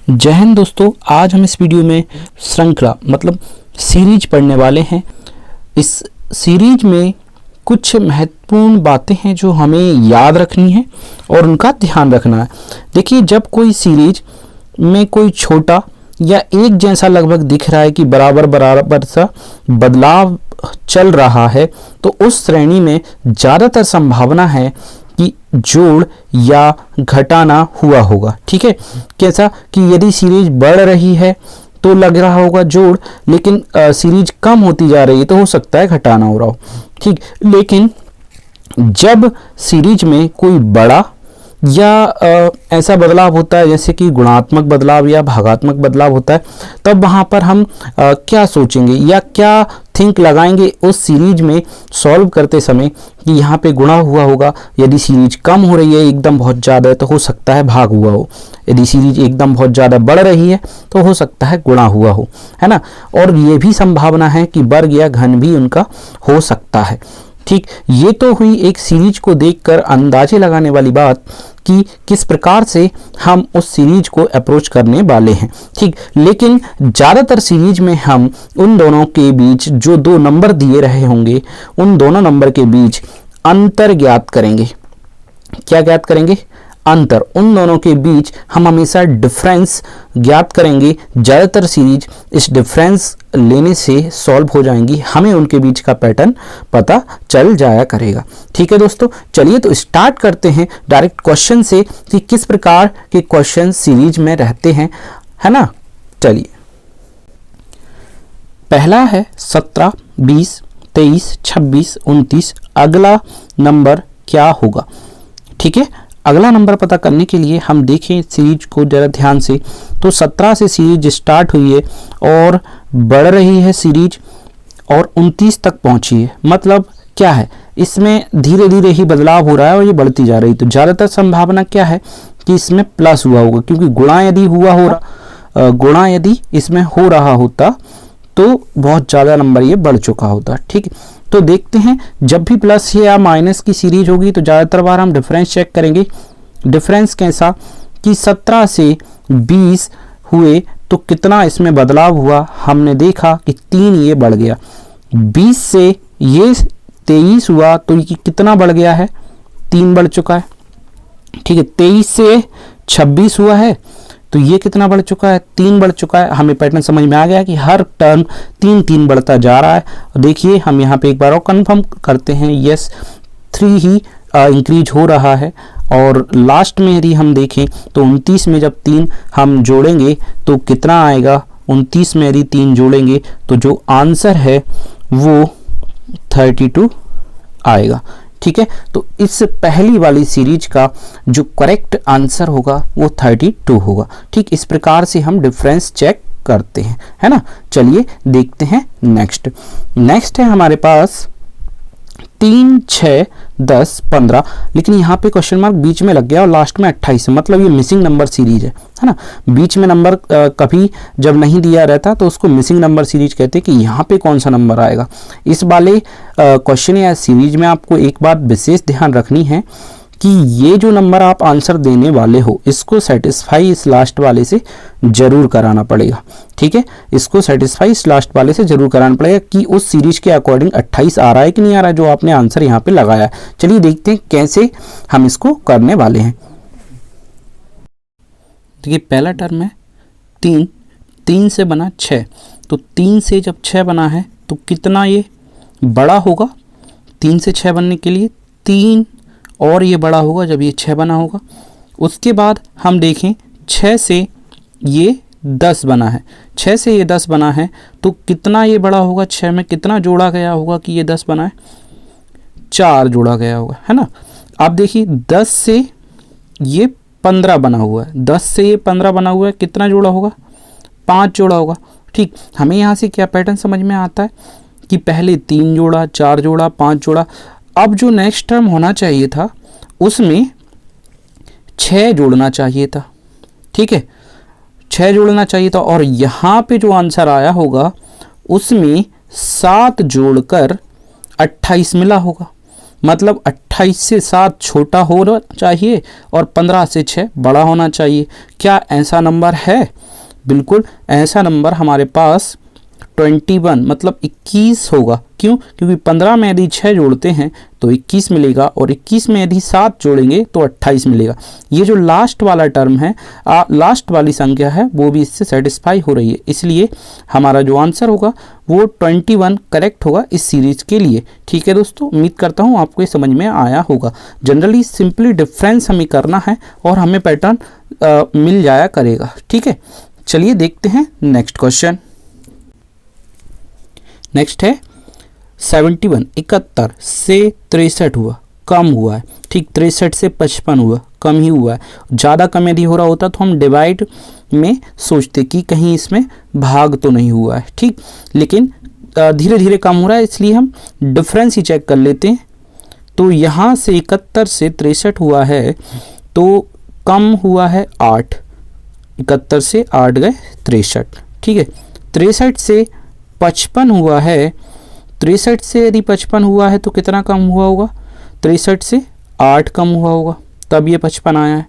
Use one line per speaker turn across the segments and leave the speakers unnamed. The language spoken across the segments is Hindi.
जय हिंद दोस्तों, आज हम इस वीडियो में श्रृंखला मतलब सीरीज पढ़ने वाले हैं। इस सीरीज में कुछ महत्वपूर्ण बातें हैं जो हमें याद रखनी है और उनका ध्यान रखना है। देखिए, जब कोई सीरीज में कोई छोटा या एक जैसा लगभग दिख रहा है कि बराबर बराबर सा बदलाव चल रहा है, तो उस श्रेणी में ज़्यादातर संभावना है कि जोड़ या घटाना हुआ होगा। ठीक है, कैसा कि यदि सीरीज बढ़ रही है तो लग रहा होगा जोड़, लेकिन सीरीज कम होती जा रही है तो हो सकता है घटाना हो रहा हो। ठीक, लेकिन जब सीरीज में कोई बड़ा या ऐसा बदलाव होता है जैसे कि गुणात्मक बदलाव या भागात्मक बदलाव होता है, तब वहाँ पर हम क्या सोचेंगे या क्या थिंक लगाएंगे उस सीरीज में सॉल्व करते समय कि यहाँ पे गुणा हुआ होगा। यदि सीरीज कम हो रही है, एकदम बहुत ज़्यादा है, तो हो सकता है भाग हुआ हो। यदि सीरीज एकदम बहुत ज़्यादा बढ़ रही है तो हो सकता है गुणा हुआ हो, है ना। और ये भी संभावना है कि वर्ग या घन भी उनका हो सकता है। ठीक, ये तो हुई एक सीरीज को देखकर अंदाजे लगाने वाली बात कि किस प्रकार से हम उस सीरीज को अप्रोच करने वाले हैं। ठीक, लेकिन ज़्यादातर सीरीज में हम उन दोनों के बीच जो दो नंबर दिए रहे होंगे, उन दोनों नंबर के बीच अंतर ज्ञात करेंगे। क्या ज्ञात करेंगे? अंतर। उन दोनों के बीच हम हमेशा डिफरेंस ज्ञात करेंगे। ज़्यादातर सीरीज इस डिफरेंस लेने से सॉल्व हो जाएंगी, हमें उनके बीच का पैटर्न पता चल जाया करेगा। ठीक है दोस्तों, चलिए तो स्टार्ट करते हैं डायरेक्ट क्वेश्चन से कि किस प्रकार के क्वेश्चन सीरीज में रहते हैं, है ना। चलिए, पहला है 17, 20, 23, 26, 29। अगला नंबर क्या होगा? ठीक है, अगला नंबर पता करने के लिए हम देखें सीरीज को जरा ध्यान से। तो 17 से सीरीज स्टार्ट हुई है और बढ़ रही है सीरीज और 29 तक पहुंची है। मतलब क्या है, इसमें धीरे धीरे ही बदलाव हो रहा है और ये बढ़ती जा रही है। तो ज़्यादातर संभावना क्या है कि इसमें प्लस हुआ होगा, क्योंकि गुणा यदि इसमें हो रहा होता तो बहुत ज़्यादा नंबर ये बढ़ चुका होता। ठीक है, तो देखते हैं, जब भी प्लस या माइनस की सीरीज होगी तो ज़्यादातर बार हम डिफरेंस चेक करेंगे। डिफरेंस कैसा कि 17 से 20 हुए तो कितना इसमें बदलाव हुआ। हमने देखा कि 3 ये बढ़ गया। 20 से ये 23 हुआ तो ये कितना बढ़ गया है? 3 बढ़ चुका है। ठीक है, 23 से 26 हुआ है तो ये कितना बढ़ चुका है? 3 बढ़ चुका है। हमें पैटर्न समझ में आ गया कि हर टर्म 3 बढ़ता जा रहा है। देखिए, हम यहाँ पे एक बार और कंफर्म करते हैं, यस 3 ही इंक्रीज हो रहा है। और लास्ट में यदि हम देखें तो 29 में जब 3 हम जोड़ेंगे तो कितना आएगा? 29 में यदि 3 जोड़ेंगे तो जो आंसर है वो 32 आएगा। ठीक है, तो इस पहली वाली सीरीज का जो करेक्ट आंसर होगा वो 32 होगा। ठीक, इस प्रकार से हम डिफरेंस चेक करते हैं, है ना। चलिए देखते हैं नेक्स्ट है हमारे पास 3, 6, 10, 15। लेकिन यहाँ पे क्वेश्चन मार्क बीच में लग गया और लास्ट में 28, मतलब ये मिसिंग नंबर सीरीज है ना। बीच में नंबर कभी जब नहीं दिया रहता तो उसको मिसिंग नंबर सीरीज कहते हैं कि यहाँ पे कौन सा नंबर आएगा। इस वाले क्वेश्चन या सीरीज में आपको एक बात विशेष ध्यान रखनी है कि ये जो नंबर आप आंसर देने वाले हो इसको सेटिस्फाई इस लास्ट वाले से जरूर कराना पड़ेगा। ठीक है, इसको सेटिस्फाई इस लास्ट वाले से जरूर कराना पड़ेगा कि उस सीरीज के अकॉर्डिंग 28 आ रहा है कि नहीं आ रहा है, जो आपने आंसर यहाँ पे लगाया है। चलिए देखते हैं कैसे हम इसको करने वाले हैं। देखिए, पहला टर्म है 3 से बना 6, तो 3 से जब 6 बना है तो कितना ये बड़ा होगा? 3 से 6 बनने के लिए 3 और ये बड़ा होगा जब ये 6 बना होगा। उसके बाद हम देखें 6 से ये 10 बना है, 6 से ये 10 बना है तो कितना ये बड़ा होगा? 6 में कितना जोड़ा गया होगा कि ये 10 बना है? 4 जोड़ा गया होगा, है ना। आप देखिए 10 से ये 15 बना हुआ है, 10 से ये 15 बना हुआ है, कितना जोड़ा होगा? 5 जोड़ा होगा। ठीक, हमें यहाँ से क्या पैटर्न समझ में आता है कि पहले 3 जोड़ा, 4 जोड़ा, 5 जोड़ा। अब जो नेक्स्ट टर्म होना चाहिए था उसमें 6 जोड़ना चाहिए था। ठीक है, 6 जोड़ना चाहिए था और यहाँ पे जो आंसर आया होगा उसमें 7 जोड़कर 28 मिला होगा। मतलब 28 से 7 छोटा होना चाहिए और 15 से 6 बड़ा होना चाहिए। क्या ऐसा नंबर है? बिल्कुल ऐसा नंबर हमारे पास 21 मतलब 21 होगा। क्यों? क्योंकि 15 में यदि 6 जोड़ते हैं तो 21 मिलेगा और 21 में यदि 7 जोड़ेंगे तो 28 मिलेगा। ये जो लास्ट वाला टर्म है, लास्ट वाली संख्या है, वो भी इससे सेटिस्फाई हो रही है, इसलिए हमारा जो आंसर होगा वो 21 करेक्ट होगा इस सीरीज के लिए। ठीक है दोस्तों, उम्मीद करता हूँ आपको ये समझ में आया होगा। जनरली सिंपली डिफरेंस हमें करना है और हमें पैटर्न मिल जाया करेगा। ठीक है, चलिए देखते हैं नेक्स्ट क्वेश्चन। नेक्स्ट है 71 71 से 63 हुआ, कम हुआ है। ठीक, 63 से 55 हुआ, कम ही हुआ है। ज़्यादा कम यदि हो रहा होता तो हम डिवाइड में सोचते कि कहीं इसमें भाग तो नहीं हुआ है। ठीक, लेकिन धीरे धीरे कम हो रहा है, इसलिए हम डिफरेंस ही चेक कर लेते हैं। तो यहाँ से 71 से 63 हुआ है तो कम हुआ है 8, 71 से 8 गए 63। ठीक है, 63 से 55 हुआ है, 63 से यदि 55 हुआ है तो कितना कम हुआ होगा? 63 से 8 कम हुआ होगा, तब ये 55 आया है।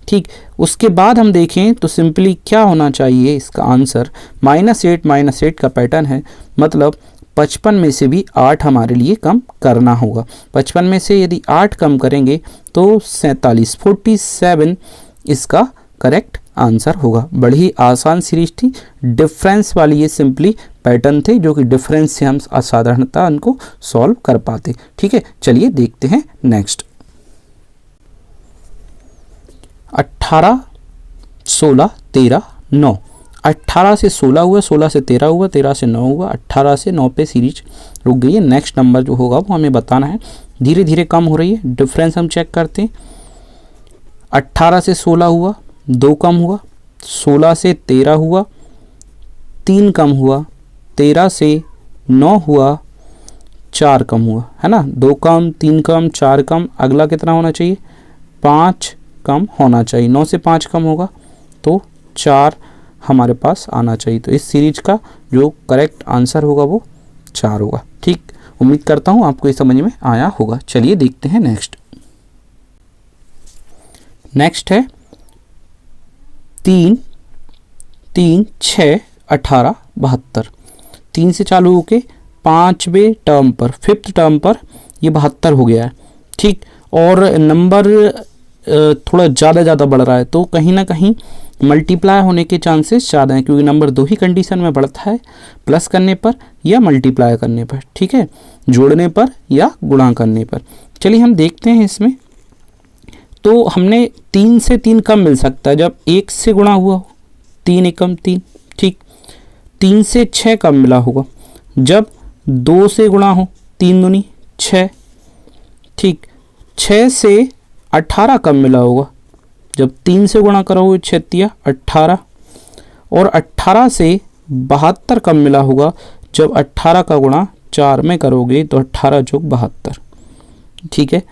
ठीक, उसके बाद हम देखें तो सिंपली क्या होना चाहिए, इसका आंसर -8 का पैटर्न है, मतलब 55 में से भी 8 हमारे लिए कम करना होगा। 55 में से यदि 8 कम करेंगे तो 47 इसका करेक्ट आंसर होगा। बड़ी ही आसान सीरीज थी, डिफरेंस वाली ये सिंपली पैटर्न थे जो कि डिफरेंस से हम असाधारणता उनको सॉल्व कर पाते। ठीक है, चलिए देखते हैं नेक्स्ट। 18 16 13 9, 18 से 16 हुआ, 16 से 13 हुआ, 13 से 9 हुआ, 18 से 9 पे सीरीज रुक गई है। नेक्स्ट नंबर जो होगा वो हमें बताना है। धीरे धीरे कम हो रही है, डिफरेंस हम चेक करते हैं। 18 से 16 हुआ, 2 कम हुआ, 16 से 13 हुआ, 3 कम हुआ, 13 से 9 हुआ, 4 कम हुआ, है ना। 2 कम, 3 कम, 4 कम, अगला कितना होना चाहिए? 5 कम होना चाहिए। 9 से 5 कम होगा तो 4 हमारे पास आना चाहिए। तो इस सीरीज का जो करेक्ट आंसर होगा वो 4 होगा। ठीक, उम्मीद करता हूँ आपको ये समझ में आया होगा। चलिए देखते हैं नेक्स्ट। नेक्स्ट है 3 3 6 18 72। 3 से चालू होके 5वें टर्म पर, 5th टर्म पर ये 72 हो गया है। ठीक, और नंबर थोड़ा ज़्यादा बढ़ रहा है तो कहीं ना कहीं मल्टीप्लाई होने के चांसेस ज़्यादा हैं, क्योंकि नंबर 2 ही कंडीशन में बढ़ता है, प्लस करने पर या मल्टीप्लाई करने पर। ठीक है, जोड़ने पर या गुणा करने पर। चलिए हम देखते हैं इसमें। तो हमने 3 से 3 कम मिल सकता है जब 1 से गुणा हुआ हो, 3 एकम 3। ठीक, 3 से 6 कम मिला होगा जब 2 से गुणा हो, 3 दूनी 6। ठीक, 6 से 18 कम मिला होगा जब 3 से गुणा करोगे, 6 18। और 18 से 72 कम मिला होगा जब 18 का गुणा 4 में करोगे तो 18 जोग 72। ठीक है,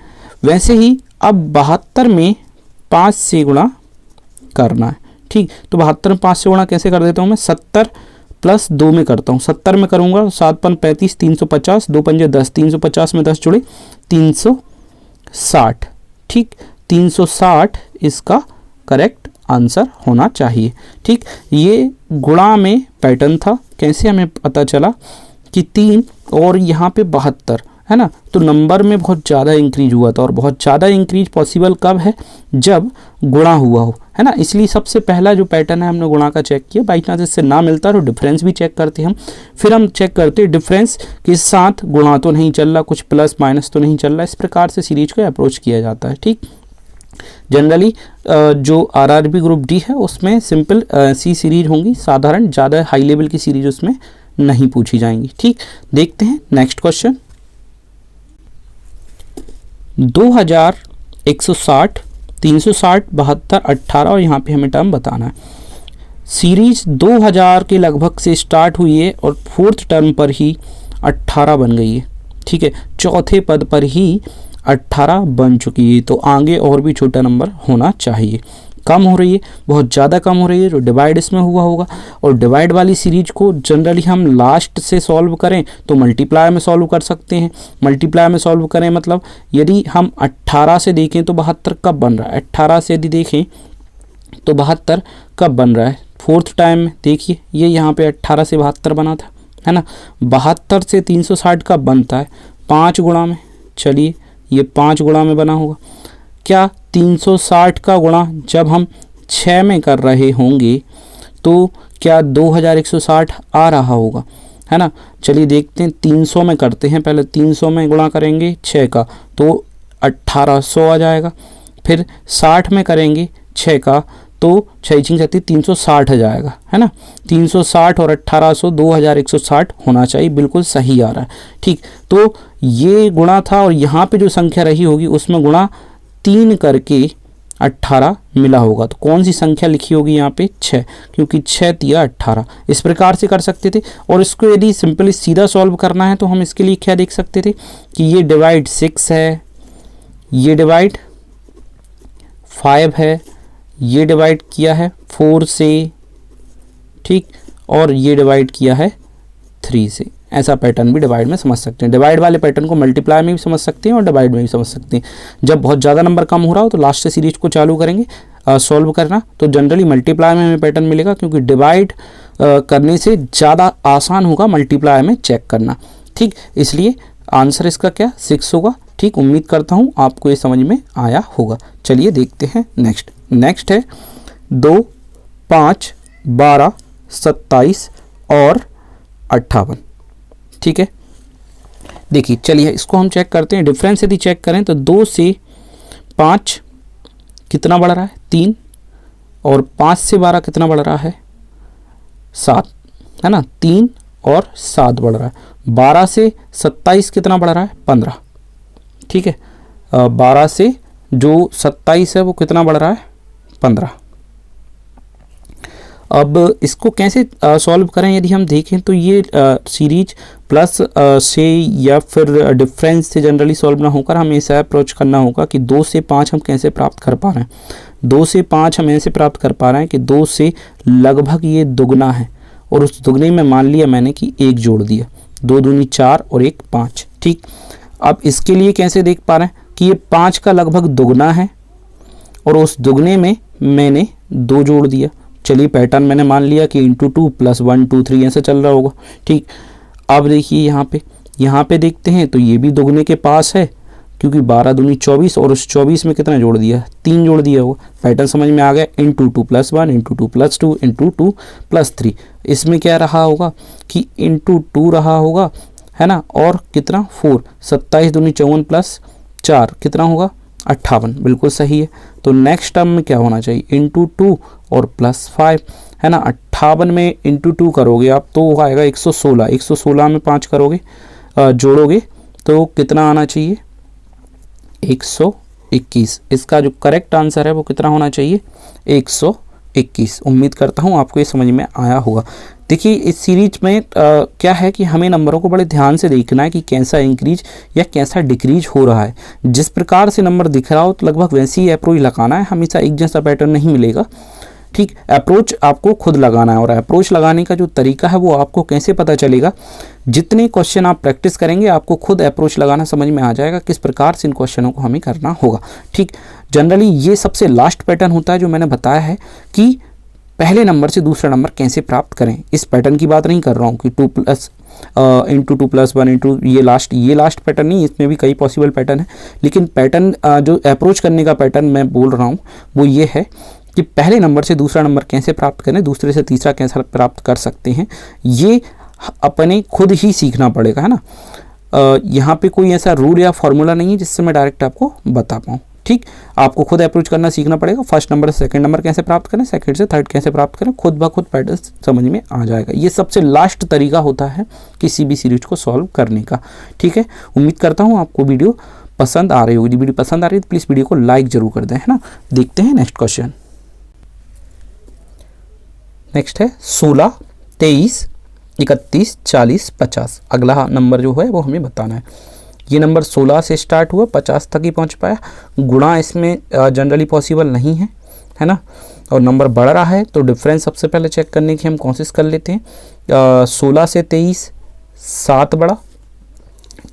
वैसे ही अब 72 में 5 से गुणा करना है। ठीक, तो 72 में 5 से गुणा कैसे कर देता हूँ मैं? 70 प्लस 2 में करता हूँ। 70 में करूँगा 7 5 35, 350, 2 पंजे 10, 350 में 10 जुड़े 360। ठीक, 360 इसका करेक्ट आंसर होना चाहिए। ठीक, ये गुणा में पैटर्न था। कैसे हमें पता चला कि 3 और यहाँ पे 72 है ना, तो नंबर में बहुत ज़्यादा इंक्रीज हुआ था। और बहुत ज़्यादा इंक्रीज पॉसिबल कब है? जब गुणा हुआ हो, है ना। इसलिए सबसे पहला जो पैटर्न है हमने गुणा का चेक किया। बाई चांस इससे ना मिलता तो डिफरेंस भी चेक करते हम। फिर हम चेक करते डिफरेंस के साथ गुणा तो नहीं चल रहा, कुछ प्लस माइनस तो नहीं चल रहा। इस प्रकार से सीरीज को अप्रोच किया जाता है। ठीक, जनरली जो आरआरबी ग्रुप डी है उसमें सिंपल सी सीरीज होंगी, साधारण, ज़्यादा हाई लेवल की सीरीज उसमें नहीं पूछी जाएंगी। ठीक, देखते हैं नेक्स्ट क्वेश्चन। 2160, 360, 72, 18 और यहाँ पे हमें टर्म बताना है। सीरीज 2000 के लगभग से स्टार्ट हुई है और 4th टर्म पर ही 18 बन गई है। ठीक है, 4थे पद पर ही 18 बन चुकी है, तो आगे और भी छोटा नंबर होना चाहिए। कम हो रही है, बहुत ज़्यादा कम हो रही है, जो डिवाइड इसमें हुआ होगा। और डिवाइड वाली सीरीज को जनरली हम लास्ट से सॉल्व करें तो मल्टीप्लाई में सॉल्व कर सकते हैं। मल्टीप्लाई में सॉल्व करें मतलब यदि हम 18 से देखें तो 72 कब बन रहा है, 18 से यदि देखें तो 72 कब बन रहा है, फोर्थ टाइम में। देखिए ये यहाँ पे 18 से 72 बना था, है ना। 72 से 360 कब बनता है, 5 गुणा में। चलिए ये 5 गुणा में बना होगा। क्या 360 का गुणा जब हम 6 में कर रहे होंगे तो क्या 2160 आ रहा होगा, है ना। चलिए देखते हैं, 300 में करते हैं, पहले 300 में गुणा करेंगे 6 का तो 1800 आ जाएगा। फिर 60 में करेंगे 6 का तो 6 360 आ जाएगा, है ना। 360 और 1800 2160 होना चाहिए, बिल्कुल सही आ रहा है। ठीक, तो ये गुणा था और यहाँ पे जो संख्या रही होगी उसमें गुणा 3 करके 18 मिला होगा। तो कौन सी संख्या लिखी होगी यहाँ पे, 6, क्योंकि 6 तिया 18। इस प्रकार से कर सकते थे। और इसको यदि सिंपली सीधा सॉल्व करना है तो हम इसके लिए क्या देख सकते थे कि ये डिवाइड 6 है, ये डिवाइड 5 है, ये डिवाइड किया है 4 से, ठीक, और ये डिवाइड किया है 3 से। ऐसा पैटर्न भी डिवाइड में समझ सकते हैं। डिवाइड वाले पैटर्न को मल्टीप्लाई में भी समझ सकते हैं और डिवाइड में भी समझ सकते हैं। जब बहुत ज़्यादा नंबर कम हो रहा हो तो लास्ट से सीरीज को चालू करेंगे सॉल्व करना, तो जनरली मल्टीप्लाई में हमें पैटर्न मिलेगा, क्योंकि डिवाइड करने से ज़्यादा आसान होगा मल्टीप्लाई में चेक करना। ठीक, इसलिए आंसर इसका क्या 6 होगा। ठीक, उम्मीद करता हूँ आपको ये समझ में आया होगा। चलिए देखते हैं नेक्स्ट है 2, 5, 12, 27 और 58। ठीक है, देखिए चलिए इसको हम चेक करते हैं। डिफरेंस यदि चेक करें तो 2 से 5 कितना बढ़ रहा है, 3, और 5 से 12 कितना बढ़ रहा है, 7, है ना। 3 और 7 बढ़ रहा है। 12 से 27 कितना बढ़ रहा है, 15। ठीक है, 12 से जो 27 है वो कितना बढ़ रहा है, 15। अब इसको कैसे सॉल्व करें यदि हम देखें तो ये सीरीज प्लस से या फिर डिफरेंस से जनरली सॉल्व ना होकर हमें ऐसा अप्रोच करना होगा कि 2 से 5 हम कैसे प्राप्त कर पा रहे हैं। 2 से 5 हम ऐसे प्राप्त कर पा रहे हैं कि 2 से लगभग ये दुगना है, और उस दुगने में मान लिया मैंने कि 1 जोड़ दिया, 2 दूनी 4 और 1 5। ठीक, अब इसके लिए कैसे देख पा रहे हैं कि ये 5 का लगभग दुगना है और उस दुगने में मैंने 2 जोड़ दिया। चलिए पैटर्न मैंने मान लिया कि इंटू 2 + 1 2 3 ऐसे चल रहा होगा। ठीक, अब देखिए यहाँ पे देखते हैं तो ये भी दुगने के पास है, क्योंकि 12 दूनी 24 और उस 24 में कितना जोड़ दिया, 3 जोड़ दिया होगा। पैटर्न समझ में आ गया। Into 2 + 1 into 2 + 2 into 2 + 3। इसमें क्या रहा होगा कि इंटू 2 रहा होगा, है ना, और कितना 4, 27 दूनी 54 + 4 कितना होगा 58। बिल्कुल सही है। तो नेक्स्ट टर्म में क्या होना चाहिए, इंटू 2 और +5, है ना। 58 में इंटू 2 करोगे आप तो आएगा 116। 116 में 5 करोगे जोड़ोगे तो कितना आना चाहिए, 121। इसका जो करेक्ट आंसर है वो कितना होना चाहिए, 121। उम्मीद करता हूँ आपको ये समझ में आया होगा। देखिए इस सीरीज में क्या है कि हमें नंबरों को बड़े ध्यान से देखना है कि कैसा इंक्रीज या कैसा डिक्रीज हो रहा है। जिस प्रकार से नंबर दिख रहा हो तो लगभग वैसे ही अप्रोच लगाना है, हमेशा एक जैसा पैटर्न नहीं मिलेगा। ठीक, अप्रोच आपको खुद लगाना है, और अप्रोच लगाने का जो तरीका है वो आपको कैसे पता चलेगा, जितने क्वेश्चन आप प्रैक्टिस करेंगे आपको खुद अप्रोच लगाना समझ में आ जाएगा, किस प्रकार से इन क्वेश्चनों को हमें करना होगा। ठीक, जनरली ये सबसे लास्ट पैटर्न होता है जो मैंने बताया है कि पहले नंबर से दूसरा नंबर कैसे प्राप्त करें। इस पैटर्न की बात नहीं कर रहा हूँ कि 2 + इंटू 2 + 1 इंटू ये लास्ट पैटर्न नहीं, इसमें भी कई पॉसिबल पैटर्न है, लेकिन पैटर्न जो अप्रोच करने का पैटर्न मैं बोल रहा हूँ वो ये है कि पहले नंबर से दूसरा नंबर कैसे प्राप्त करें, दूसरे से तीसरा कैसे प्राप्त कर सकते हैं, ये अपने खुद ही सीखना पड़ेगा, है ना। यहाँ पे कोई ऐसा रूल या फॉर्मूला नहीं है जिससे मैं डायरेक्ट आपको बता पाऊँ। ठीक, आपको खुद अप्रोच करना सीखना पड़ेगा। फर्स्ट नंबर से सेकंड नंबर कैसे प्राप्त करें, सेकंड से थर्ड कैसे प्राप्त करें, खुद ब खुद पैटर्न समझ में आ जाएगा। ये सबसे लास्ट तरीका होता है किसी भी सीरीज को सॉल्व करने का। ठीक है, उम्मीद करता हूँ आपको वीडियो पसंद आ रही होगी। यदि वीडियो पसंद आ रही है तो प्लीज़ वीडियो को लाइक जरूर कर दें, है ना। देखते हैं नेक्स्ट क्वेश्चन। नेक्स्ट है 16, 23, 31, 40, 50। अगला नंबर जो है वो हमें बताना है। ये नंबर 16 से स्टार्ट हुआ, 50 तक ही पहुंच पाया। गुणा इसमें जनरली पॉसिबल नहीं है, है ना, और नंबर बढ़ रहा है तो डिफरेंस सबसे पहले चेक करने की हम कोशिश कर लेते हैं। 16 से 23 7 बढ़ा,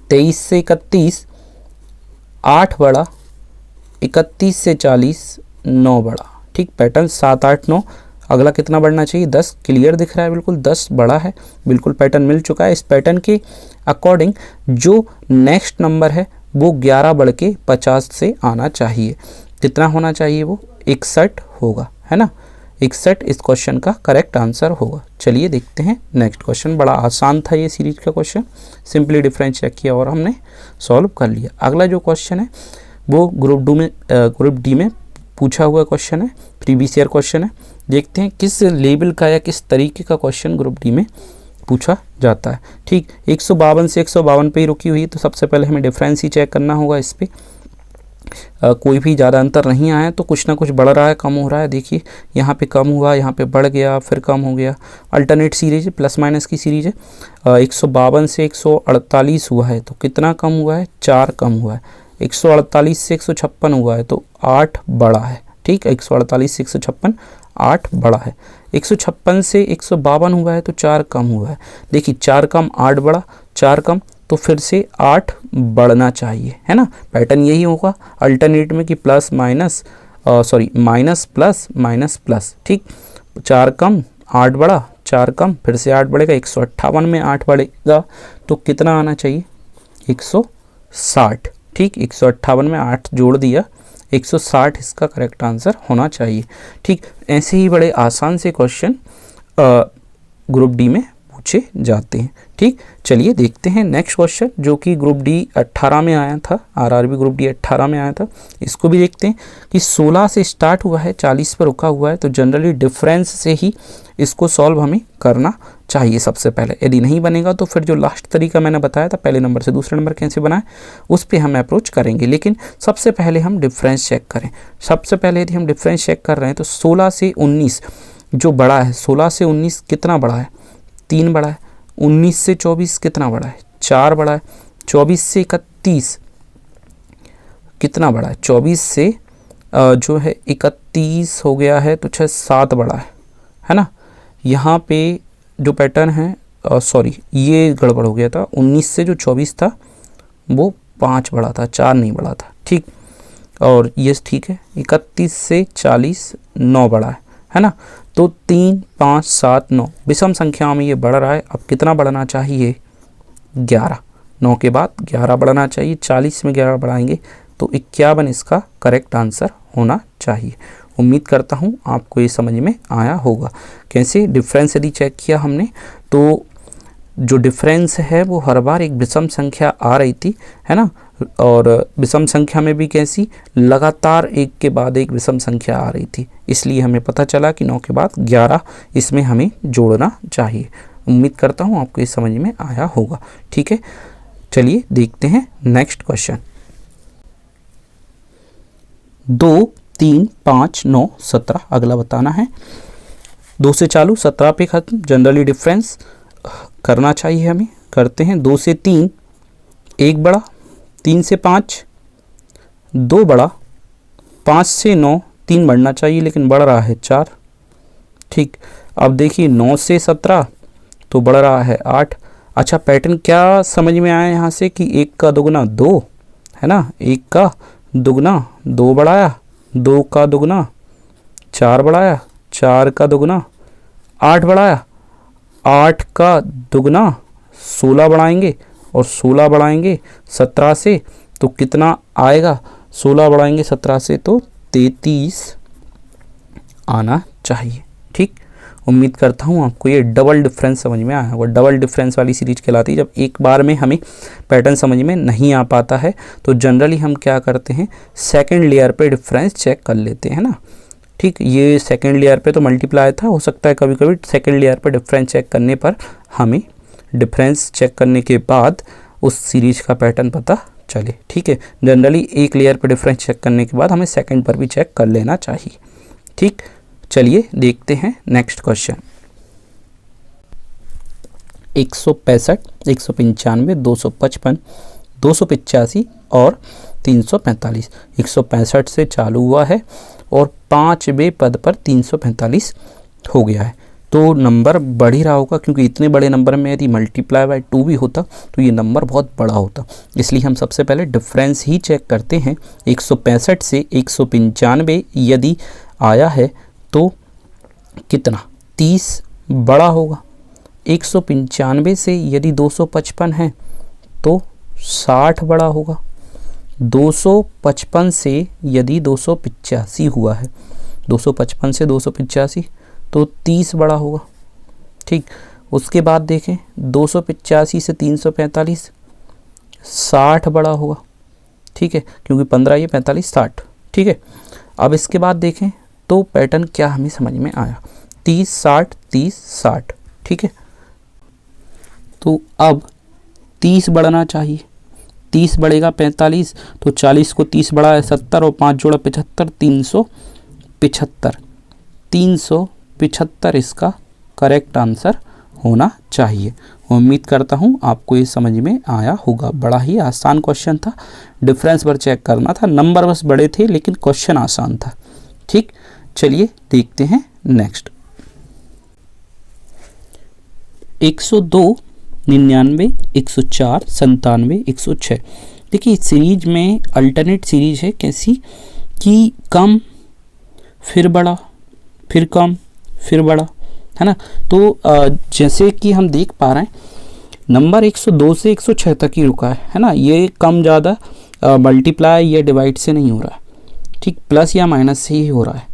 23 से 31 8 बढ़ा, 31 से 40 9 बढ़ा। ठीक, पैटर्न 7 8 9। अगला कितना बढ़ना चाहिए? 10। क्लियर दिख रहा है, बिल्कुल 10 बढ़ा है, बिल्कुल पैटर्न मिल चुका है। इस पैटर्न के अकॉर्डिंग जो नेक्स्ट नंबर है वो 11 बढ़ के 50 से आना चाहिए। कितना होना चाहिए? वो 61 होगा, है ना। 61 इस क्वेश्चन का करेक्ट आंसर होगा। चलिए देखते हैं नेक्स्ट क्वेश्चन। बड़ा आसान था ये सीरीज का क्वेश्चन, सिंपली डिफरेंस चेक किया और हमने सॉल्व कर लिया। अगला जो क्वेश्चन है वो ग्रुप डी में पूछा हुआ क्वेश्चन है, प्रीवियस ईयर क्वेश्चन है। देखते हैं किस लेवल का या किस तरीके का क्वेश्चन ग्रुप डी में पूछा जाता है। ठीक, 152 से 152 पे ही रुकी हुई है, तो सबसे पहले हमें डिफरेंस ही चेक करना होगा इस पर। कोई भी ज़्यादा अंतर नहीं आया तो कुछ ना कुछ बढ़ रहा है, कम हो रहा है। देखिए यहाँ पे कम हुआ, यहाँ पे बढ़ गया, फिर कम हो गया। अल्टरनेट सीरीज है, प्लस माइनस की सीरीज है। 152 से 148 हुआ है तो कितना कम हुआ है? 4 कम हुआ है। 148 से 156 हुआ है तो 8 बढ़ा है। ठीक, 148 से 156 8 बढ़ा है। 156 से 152 हुआ है तो 4 कम हुआ है। देखिए 4 कम 8 बढ़ा, 4 कम तो फिर से 8 बढ़ना चाहिए, है ना। पैटर्न यही होगा अल्टरनेट में कि plus minus minus plus minus plus. ठीक, 4 कम 8 बढ़ा, 4 कम फिर से 8 बढ़ेगा। 158 में 8 बढ़ेगा तो कितना आना चाहिए? 160। ठीक, 158 में 8 जोड़ दिया, 160 इसका करेक्ट आंसर होना चाहिए। ठीक, ऐसे ही बड़े आसान से क्वेश्चन ग्रुप डी में पूछे जाते हैं। ठीक, चलिए देखते हैं नेक्स्ट क्वेश्चन जो कि ग्रुप डी 18 में आया था, आरआरबी ग्रुप डी 18 में आया था। इसको भी देखते हैं कि 16 से स्टार्ट हुआ है, 40 पर रुका हुआ है, तो जनरली डिफरेंस से ही इसको सॉल्व हमें करना चाहिए सबसे पहले। यदि नहीं बनेगा तो फिर जो लास्ट तरीका मैंने बताया था पहले नंबर से दूसरे नंबर कैसे बनाए उस पर हम अप्रोच करेंगे। लेकिन सबसे पहले हम डिफरेंस चेक करें। सबसे पहले यदि हम डिफरेंस चेक कर रहे हैं तो 16 से 19 जो बड़ा है, 16 से 19 कितना बड़ा है? 3 बड़ा है। 19 से 24 कितना बड़ा है? 4 बड़ा है। 24 से 31 कितना बड़ा है? 24 से जो है 31 हो गया है तो 6 7 बड़ा है ना। यहाँ पे जो पैटर्न है ये गड़बड़ हो गया था। 19 से जो 24 था वो 5 बड़ा था, 4 नहीं बड़ा था। ठीक, और ये ठीक है। 31 से 40 9 बड़ा है ना। तो 3 5 7 9 विषम संख्याओं में ये बढ़ रहा है। अब कितना बढ़ना चाहिए? 11। 9 के बाद 11 बढ़ना चाहिए। 40 में 11 बढ़ाएंगे तो 51 इसका करेक्ट आंसर होना चाहिए। उम्मीद करता हूँ आपको ये समझ में आया होगा। कैसे डिफरेंस यदि चेक किया हमने तो जो डिफरेंस है वो हर बार एक विषम संख्या आ रही थी, है ना। और विषम संख्या में भी कैसी? लगातार एक के बाद एक विषम संख्या आ रही थी, इसलिए हमें पता चला कि 9 के बाद 11 इसमें हमें जोड़ना चाहिए। उम्मीद करता हूँ आपको ये समझ में आया होगा। ठीक है, चलिए देखते हैं नेक्स्ट क्वेश्चन। 2 3 5 9 17 अगला बताना है। 2 से चालू 17 पे खत्म। जनरली डिफरेंस करना चाहिए हमें, करते हैं। 2 से 3 1 बड़ा, 3 से 5 2 बड़ा, 5 से 9 3 बढ़ना चाहिए लेकिन बढ़ रहा है 4। ठीक, अब देखिए 9 से 17 तो बढ़ रहा है 8। अच्छा, पैटर्न क्या समझ में आया यहाँ से कि 1 का दुगना 2 है ना। 1 का दुगना 2 बढ़ाया, 2 का दुगना 4 बढ़ाया, 4 का दुगना 8 बढ़ाया, 8 का दुगना 16 बढ़ाएंगे और 16 बढ़ाएंगे 17 से तो कितना आएगा? 16 बढ़ाएंगे 17 से तो 33 आना चाहिए। ठीक, उम्मीद करता हूँ आपको ये डबल डिफरेंस समझ में आया होगा। डबल डिफरेंस वाली सीरीज कहलाती है जब एक बार में हमें पैटर्न समझ में नहीं आ पाता है तो जनरली हम क्या करते हैं? सेकंड लेयर पे डिफरेंस चेक कर लेते हैं ना। ठीक, ये सेकंड लेयर पे तो मल्टीप्लाई था, हो सकता है कभी कभी सेकंड लेयर पे डिफरेंस चेक करने पर हमें डिफरेंस चेक करने के बाद उस सीरीज का पैटर्न पता चले। ठीक है, जनरली एक लेयर पे डिफरेंस चेक करने के बाद हमें सेकंड पर भी चेक कर लेना चाहिए। ठीक, चलिए देखते हैं नेक्स्ट क्वेश्चन। 165 195 255 285 और 345। 165 से चालू हुआ है और 5वें पद पर 345 हो गया है। तो नंबर बढ़ ही रहा होगा, क्योंकि इतने बड़े नंबर में यदि मल्टीप्लाई बाय 2 भी होता तो ये नंबर बहुत बड़ा होता। इसलिए हम सबसे पहले डिफरेंस ही चेक करते हैं। 165 से 195 यदि आया है तो कितना 30 बड़ा होगा। 195 से यदि 255 है तो 60 बड़ा होगा। 255 से यदि 285 हुआ है, 255 से 285 तो 30 बड़ा होगा। ठीक, उसके बाद देखें 285 से 345 60 बड़ा होगा। ठीक है, क्योंकि 15 ये 45 60। ठीक है, अब इसके बाद देखें तो पैटर्न क्या हमें समझ में आया, 30 60 30 60। ठीक है, तो अब 30 बढ़ना चाहिए। 30 बढ़ेगा 45, तो 40 को 30 बढ़ा है 70 और 5 जोड़ा 75, 375। 375 इसका करेक्ट आंसर होना चाहिए। उम्मीद करता हूँ आपको ये समझ में आया होगा। बड़ा ही आसान क्वेश्चन था, डिफरेंस पर चेक करना था, नंबर बस बड़े थे लेकिन क्वेश्चन आसान था। ठीक, चलिए देखते हैं नेक्स्ट। 102, 99, 104, 97, 106। देखिए सीरीज में अल्टरनेट सीरीज है कैसी कि कम फिर बड़ा फिर कम फिर बड़ा, है ना। तो जैसे कि हम देख पा रहे हैं नंबर 102 से 106 तक ही रुका है ना। ये कम ज़्यादा मल्टीप्लाई या डिवाइड से नहीं हो रहा है, ठीक, प्लस या माइनस से ही हो रहा है।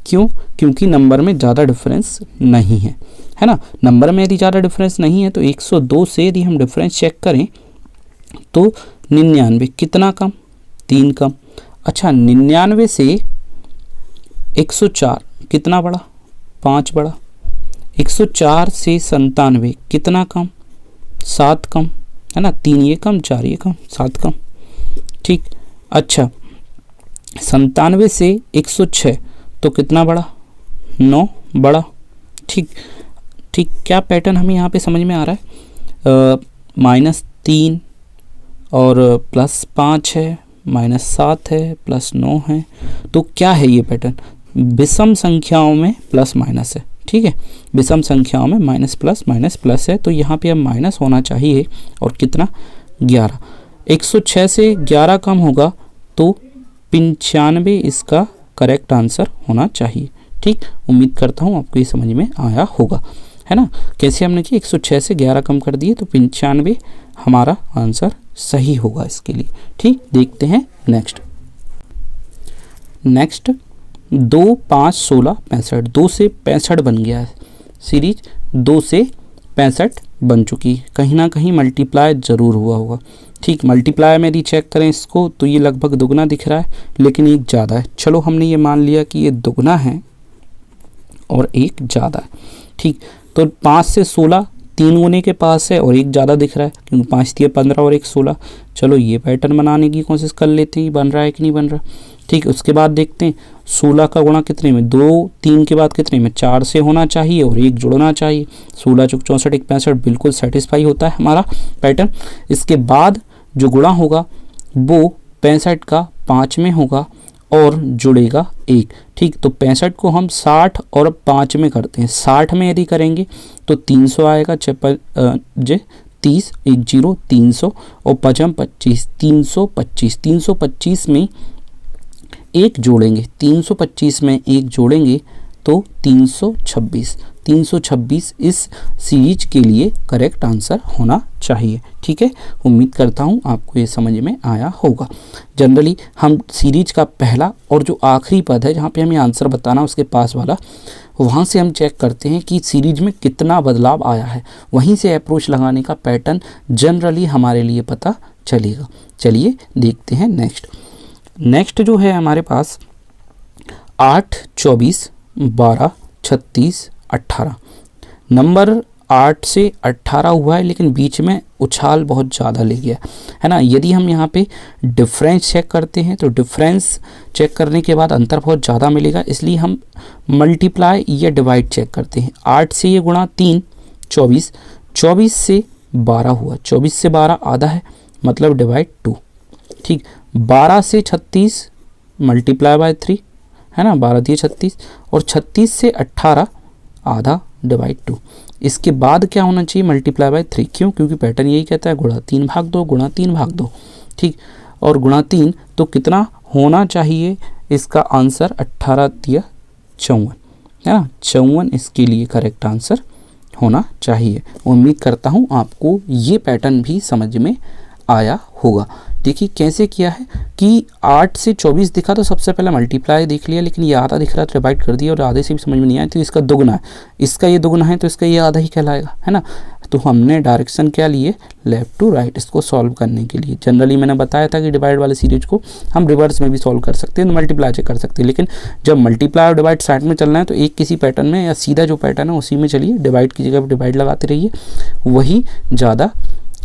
क्यों? क्योंकि नंबर में ज़्यादा डिफरेंस नहीं है ना। नंबर में यदि ज़्यादा डिफरेंस नहीं है तो 102 से यदि हम डिफरेंस चेक करें तो 99 कितना कम, 3 कम। अच्छा, 99 से 104 कितना बड़ा, 5 बड़ा। 104 से 97 कितना कम, 7 कम, है ना। 3 ये कम, 4 ये कम, 7 कम। ठीक, अच्छा 97 से 106 तो कितना बड़ा, 9 बड़ा। ठीक ठीक, क्या पैटर्न हमें यहाँ पे समझ में आ रहा है, -3 और +5 है, -7 है, +9 है। तो क्या है ये पैटर्न, विषम संख्याओं में प्लस माइनस है। ठीक है, विषम संख्याओं में माइनस प्लस है, तो यहाँ पे अब माइनस होना चाहिए। और कितना, 11। 106 से 11 कम होगा तो 95 इसका करेक्ट आंसर होना चाहिए। ठीक, उम्मीद करता हूँ आपको ये समझ में आया होगा, है ना। कैसे हमने कि 106 से 11 कम कर दिए तो 95 हमारा आंसर सही होगा इसके लिए। ठीक, देखते हैं नेक्स्ट। 2, 5, 16, 65। 2 से 65 बन गया है, सीरीज 2 से 65 बन चुकी है। कहीं ना कहीं मल्टीप्लाई ज़रूर हुआ होगा। ठीक, मल्टीप्लाई में यदि चेक करें इसको तो ये लगभग दुगना दिख रहा है, लेकिन एक ज़्यादा है। चलो हमने ये मान लिया कि ये दुगना है और एक ज़्यादा है। ठीक, तो 5 से 16 3 गुने के पास है और एक ज़्यादा दिख रहा है, क्योंकि 5 × 15 और 1 16। चलो ये पैटर्न बनाने की कोशिश कर लेते हैं, बन रहा है कि नहीं बन रहा। ठीक, उसके बाद देखते हैं 16 का गुणा कितने में, 2, 3 के बाद कितने में, 4 से होना चाहिए और 1 जुड़ना चाहिए। 16 × 64 = 65, बिल्कुल सेटिस्फाई होता है हमारा पैटर्न। इसके बाद जो गुणा होगा वो 65 का 5 में होगा और जुड़ेगा 1। ठीक, तो 65 को हम 60 और 5 में करते हैं। 60 में यदि करेंगे तो 300 आएगा, 30 1 0 300 और 5 25 325। 325 में 1 जोड़ेंगे, 325 में 1 जोड़ेंगे तो 326। 326 इस सीरीज के लिए करेक्ट आंसर होना चाहिए। ठीक है, उम्मीद करता हूँ आपको ये समझ में आया होगा। जनरली हम सीरीज का पहला और जो आखिरी पद है जहाँ पे हमें आंसर बताना उसके पास वाला, वहाँ से हम चेक करते हैं कि सीरीज में कितना बदलाव आया है। वहीं से अप्रोच लगाने का पैटर्न जनरली हमारे लिए पता चलेगा। चलिए देखते हैं नेक्स्ट जो है हमारे पास 8, 24, 12, 36, 18। नंबर 8 से 18 हुआ है, लेकिन बीच में उछाल बहुत ज़्यादा ले गया है ना। यदि हम यहाँ पे डिफरेंस चेक करते हैं तो डिफरेंस चेक करने के बाद अंतर बहुत ज़्यादा मिलेगा, इसलिए हम मल्टीप्लाई या डिवाइड चेक करते हैं। 8 से ये गुणा 3, 24, 24 से 12 हुआ, 24 से 12 आधा है, मतलब डिवाइड 2। ठीक। 12 से 36 मल्टीप्लाई बाय 3 है ना, 12 दिए 36, और 36 से 18 आधा डिवाइड 2। इसके बाद क्या होना चाहिए, मल्टीप्लाई बाय 3। क्यों, क्योंकि पैटर्न यही कहता है गुणा 3 भाग 2, गुणा 3 भाग 2। ठीक, और गुणा 3 तो कितना होना चाहिए, इसका आंसर 18 दिया 54 है ना, 54 इसके लिए करेक्ट आंसर होना चाहिए। उम्मीद करता हूँ आपको ये पैटर्न भी समझ में आया होगा। देखिए कैसे किया है कि 8 से 24 दिखा तो सबसे पहले मल्टीप्लाई देख लिया, लेकिन ये आधा दिख रहा है तो डिवाइड कर दिया, और आधे से भी समझ में नहीं आया तो इसका दुगना है, इसका ये दुगना है तो इसका ये आधा ही कहलाएगा, है ना। तो हमने डायरेक्शन क्या लिए, लेफ्ट टू राइट, इसको सॉल्व करने के लिए। जनरली मैंने बताया था कि डिवाइड वाले सीरीज को हम रिवर्स में भी सॉल्व कर सकते हैं, तो मल्टीप्लाई से कर सकते हैं, लेकिन जब मल्टीप्लाई और डिवाइड साइड में चलना है तो एक किसी पैटर्न में या सीधा जो पैटर्न है उसी में चलिए, डिवाइड की जगह डिवाइड लगाते रहिए, वही ज़्यादा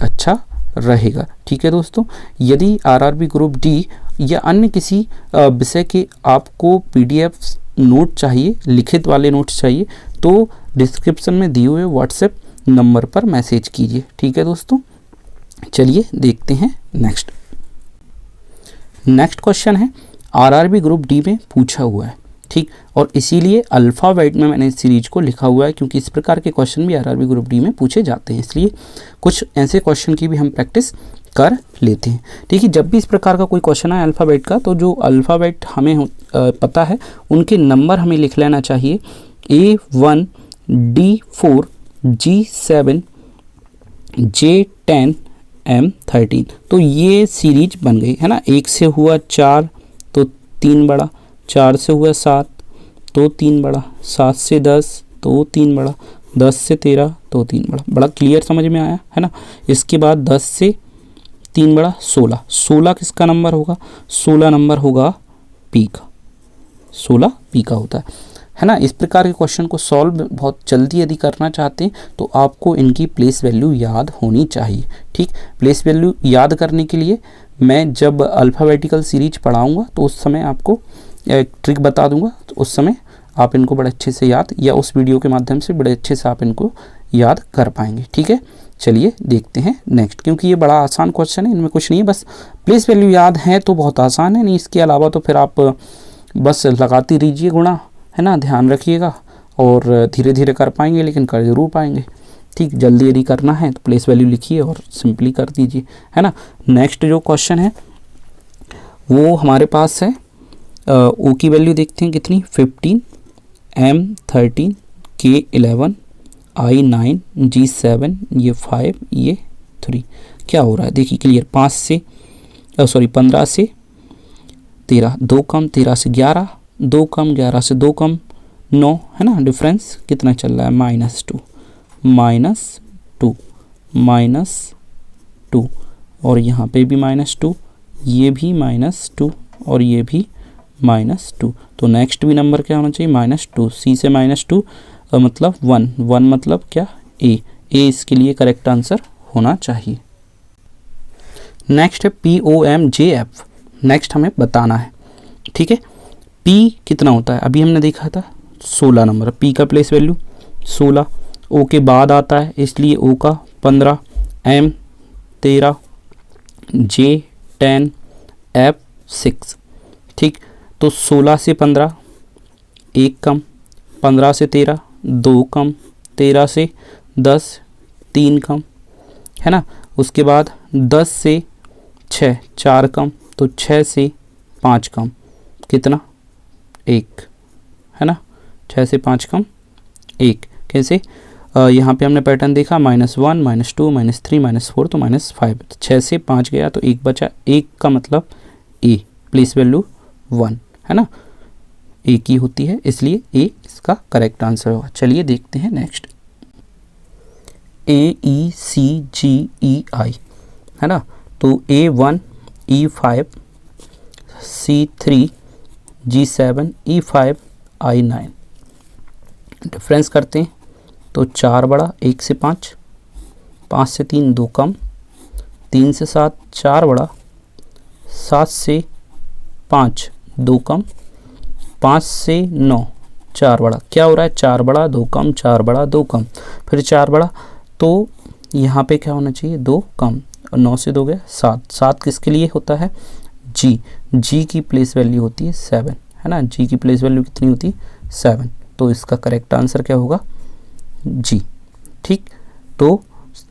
अच्छा रहेगा। ठीक है दोस्तों, यदि आरआरबी ग्रुप डी या अन्य किसी विषय के आपको पीडीएफ नोट चाहिए, लिखित वाले नोट्स चाहिए, तो डिस्क्रिप्शन में दिए हुए व्हाट्सएप नंबर पर मैसेज कीजिए। ठीक है दोस्तों, चलिए देखते हैं नेक्स्ट क्वेश्चन है आरआरबी ग्रुप डी में पूछा हुआ है। ठीक, और इसीलिए अल्फ़ाबेट में मैंने इस सीरीज को लिखा हुआ है, क्योंकि इस प्रकार के क्वेश्चन भी आरआरबी ग्रुप डी में पूछे जाते हैं, इसलिए कुछ ऐसे क्वेश्चन की भी हम प्रैक्टिस कर लेते हैं। ठीक है, जब भी इस प्रकार का कोई क्वेश्चन है अल्फ़ाबेट का, तो जो अल्फ़ाबेट हमें पता है उनके नंबर हमें लिख लेना चाहिए, A1 D4 G7 J10 M13। तो ये सीरीज बन गई है ना। 1 से हुआ 4 तो 3 बड़ा, 4 से हुआ 7 तो 3 बड़ा, 7 से 10 तो 3 बड़ा, 10 से 13 तो 3 बड़ा। बड़ा क्लियर समझ में आया है ना। इसके बाद 10 से 3 बड़ा 16, 16 किसका नंबर होगा, 16 नंबर होगा पी का, 16 पी का होता है ना। इस प्रकार के क्वेश्चन को सॉल्व बहुत जल्दी यदि करना चाहते हैं तो आपको इनकी प्लेस वैल्यू याद होनी चाहिए। ठीक, प्लेस वैल्यू याद करने के लिए मैं जब अल्फ़ाबेटिकल सीरीज पढ़ाऊँगा तो उस समय आपको एक ट्रिक बता दूंगा, तो उस समय आप इनको बड़े अच्छे से याद, या उस वीडियो के माध्यम से बड़े अच्छे से आप इनको याद कर पाएंगे। ठीक है, चलिए देखते हैं नेक्स्ट, क्योंकि ये बड़ा आसान क्वेश्चन है, इनमें कुछ नहीं है, बस प्लेस वैल्यू याद है तो बहुत आसान है, नहीं इसके अलावा तो फिर आप बस लगाती रहिए गुणा, है ना, ध्यान रखिएगा, और धीरे धीरे कर पाएंगे, लेकिन कर जरूर पाएंगे। ठीक, जल्दी यदि करना है तो प्लेस वैल्यू लिखिए और सिंपली कर दीजिए, है ना। नेक्स्ट जो क्वेश्चन है वो हमारे पास है, ओ की वैल्यू देखते हैं कितनी, 15, M13, K11, I9, G7, ये 5, ये 3। क्या हो रहा है देखिए क्लियर, 15 से 13, 2 कम, 13 से 11, 2 कम, 11 से 2 कम, 9 है ना। डिफरेंस कितना चल रहा है, -2, और यहाँ पे भी -2, ये भी -2, और ये भी -2। तो नेक्स्ट भी नंबर क्या होना चाहिए, -2। सी से -2 मतलब 1 मतलब क्या, ए इसके लिए करेक्ट आंसर होना चाहिए। नेक्स्ट है POMJF, नेक्स्ट हमें बताना है। ठीक है, P कितना होता है, अभी हमने देखा था 16 नंबर, P का प्लेस वैल्यू 16, O के बाद आता है इसलिए O का 15, M 13, J 10, F 6। ठीक, तो 16 से 15 1 कम, 15 से 13 2 कम, 13 से 10 3 कम, है ना। उसके बाद 10 से 6 4 कम, तो 6 से 5 कम कितना, 1, है ना। 6 से 5 कम 1, कैसे, यहाँ पे हमने पैटर्न देखा, -1 -2 -3 -4 तो -5, 6 से 5 गया तो 1 बचा, 1 का मतलब ए, प्लेस वैल्यू 1 है ना, ए की होती है, इसलिए ए इसका करेक्ट आंसर होगा। चलिए देखते हैं नेक्स्ट, AECGEI है ना। तो A1 E5 C3 G7 E5 I9। Difference करते हैं तो 4 बड़ा 1 से 5, 5 से 3 2 कम, 3 से 7 4 बड़ा, 7 से 5 2 कम, 5 से 9 4 बड़ा। क्या हो रहा है, 4 बड़ा 2 कम, 4 बड़ा 2 कम, फिर 4 बड़ा, तो यहाँ पे क्या होना चाहिए, 2 कम, और 9 से 2 गया 7, 7 किसके लिए होता है, जी, जी की प्लेस वैल्यू होती है 7, है ना, जी की प्लेस वैल्यू कितनी होती है 7, तो इसका करेक्ट आंसर क्या होगा, जी। ठीक, तो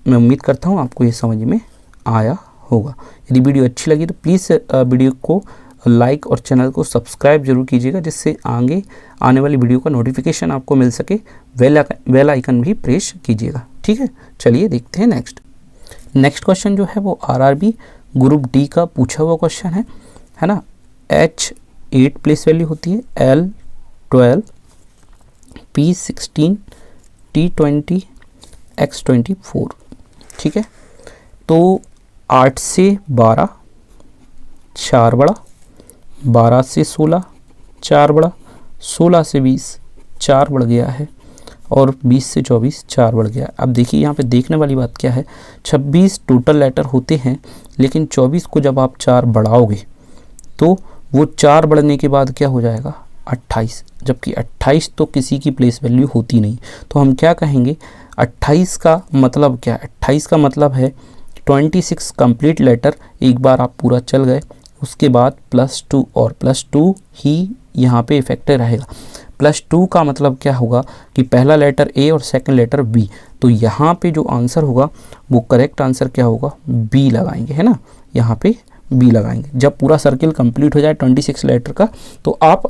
मैं उम्मीद करता हूँ आपको ये समझ में आया होगा। यदि वीडियो अच्छी लगी तो प्लीज़ वीडियो को लाइक और चैनल को सब्सक्राइब जरूर कीजिएगा, जिससे आगे आने वाली वीडियो का नोटिफिकेशन आपको मिल सके। बेल आइकन भी प्रेस कीजिएगा। ठीक है, चलिए देखते हैं नेक्स्ट क्वेश्चन जो है वो आरआरबी ग्रुप डी का पूछा हुआ क्वेश्चन है ना। H8 प्लेस वैल्यू होती है, L12, P16, T20, X24। ठीक है, तो 8 से 12 4 बड़ा, 12 से 16 4 बड़ा, 16 से 20 4 बढ़ गया है, और 20 से 24 4 बढ़ गया। अब देखिए यहाँ पे देखने वाली बात क्या है, 26 टोटल लेटर होते हैं, लेकिन 24 को जब आप 4 बढ़ाओगे तो वो 4 बढ़ने के बाद क्या हो जाएगा 28, जबकि 28 तो किसी की प्लेस वैल्यू होती नहीं। तो हम क्या कहेंगे, 28 का मतलब क्या है, 28 का मतलब है 26 कंप्लीट लेटर। एक बार आप पूरा चल गए, उसके बाद +2 और +2 ही यहाँ पे इफेक्टिव रहेगा। +2 का मतलब क्या होगा कि पहला लेटर ए और सेकंड लेटर बी, तो यहाँ पे जो आंसर होगा वो करेक्ट आंसर क्या होगा, बी लगाएंगे, है ना, यहाँ पे बी लगाएंगे। जब पूरा सर्किल कंप्लीट हो जाए 26 लेटर का, तो आप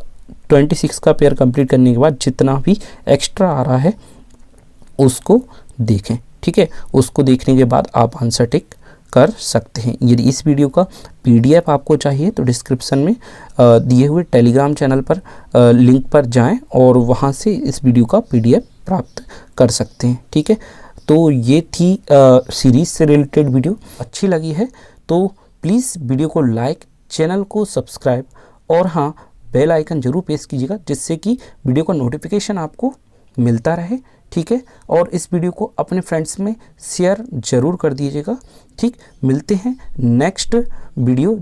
26 का पेयर कंप्लीट करने के बाद जितना भी एक्स्ट्रा आ रहा है उसको देखें। ठीक है, उसको देखने के बाद आप आंसर टिक कर सकते हैं। यदि इस वीडियो का PDF आपको चाहिए तो डिस्क्रिप्शन में दिए हुए टेलीग्राम चैनल पर लिंक पर जाएं और वहां से इस वीडियो का PDF प्राप्त कर सकते हैं। ठीक है, तो ये थी सीरीज से रिलेटेड वीडियो। अच्छी लगी है तो प्लीज़ वीडियो को लाइक, चैनल को सब्सक्राइब और हाँ बेल आइकन जरूर प्रेस कीजिएगा, जिससे कि वीडियो का नोटिफिकेशन आपको मिलता रहे। ठीक है, और इस वीडियो को अपने फ्रेंड्स में शेयर जरूर कर दीजिएगा। ठीक, मिलते हैं नेक्स्ट वीडियो